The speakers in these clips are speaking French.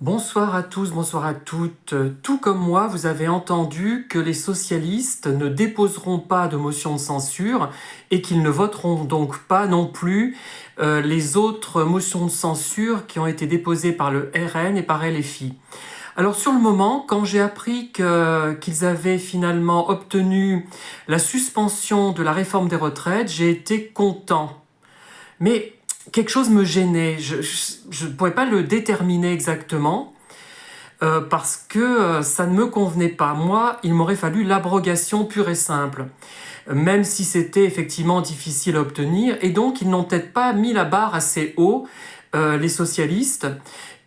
Bonsoir à tous, bonsoir à toutes. Tout comme moi, vous avez entendu que les socialistes ne déposeront pas de motion de censure et qu'ils ne voteront donc pas non plus les autres motions de censure qui ont été déposées par le RN et par LFI. Alors sur le moment, quand j'ai appris qu'ils avaient finalement obtenu la suspension de la réforme des retraites, j'ai été content. Mais quelque chose me gênait, je ne pourrais pas le déterminer exactement, parce que ça ne me convenait pas. Moi, il m'aurait fallu l'abrogation pure et simple, même si c'était effectivement difficile à obtenir, et donc ils n'ont peut-être pas mis la barre assez haut, les socialistes.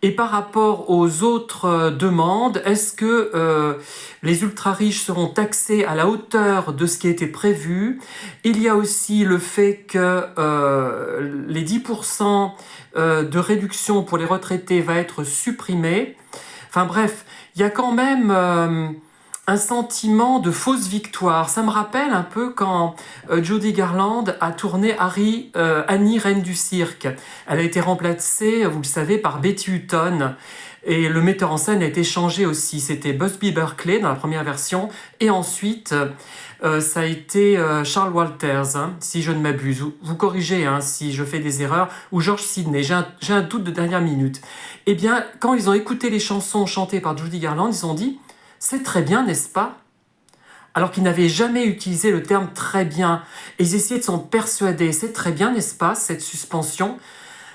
Et par rapport aux autres demandes, est-ce que les ultra-riches seront taxés à la hauteur de ce qui a été prévu? Il y a aussi le fait que les 10% de réduction pour les retraités va être supprimé. Enfin bref, il y a quand même un sentiment de fausse victoire. Ça me rappelle un peu quand Judy Garland a tourné Annie, reine du cirque. Elle a été remplacée, vous le savez, par Betty Hutton. Et le metteur en scène a été changé aussi. C'était Busby Berkeley dans la première version. Et ensuite, ça a été Charles Walters, hein, si je ne m'abuse. Vous corrigez hein, si je fais des erreurs. Ou George Sidney. J'ai un doute de dernière minute. Eh bien, quand ils ont écouté les chansons chantées par Judy Garland, ils ont dit « C'est très bien, n'est-ce pas ?» Alors qu'ils n'avaient jamais utilisé le terme « très bien ». Et ils essayaient de s'en persuader. « C'est très bien, n'est-ce pas, cette suspension ?»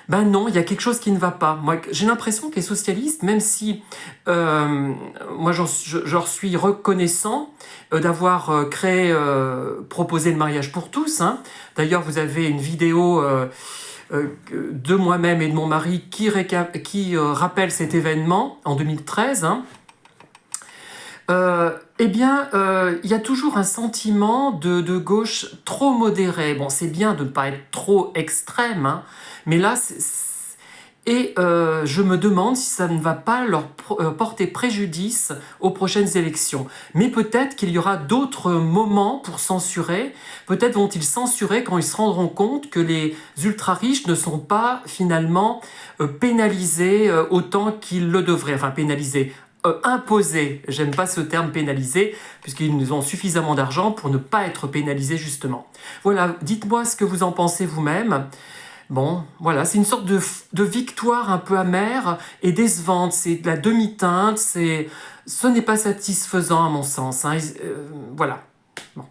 Ben non, il y a quelque chose qui ne va pas. Moi, j'ai l'impression que les socialistes, même si moi je leur suis reconnaissant d'avoir proposé le mariage pour tous. Hein. D'ailleurs, vous avez une vidéo de moi-même et de mon mari qui rappelle cet événement en 2013. Hein. Il y a toujours un sentiment de gauche trop modéré. Bon, c'est bien de ne pas être trop extrême, hein, mais là, je me demande si ça ne va pas leur porter préjudice aux prochaines élections. Mais peut-être qu'il y aura d'autres moments pour censurer. Peut-être vont-ils censurer quand ils se rendront compte que les ultra-riches ne sont pas finalement pénalisés autant qu'ils le devraient. Enfin, pénalisés. Imposer, j'aime pas ce terme pénaliser, puisqu'ils nous ont suffisamment d'argent pour ne pas être pénalisés justement. Voilà, dites-moi ce que vous en pensez vous-même. Bon, voilà, c'est une sorte de victoire un peu amère et décevante, c'est de la demi-teinte, ce n'est pas satisfaisant à mon sens. Hein. Voilà. Bon.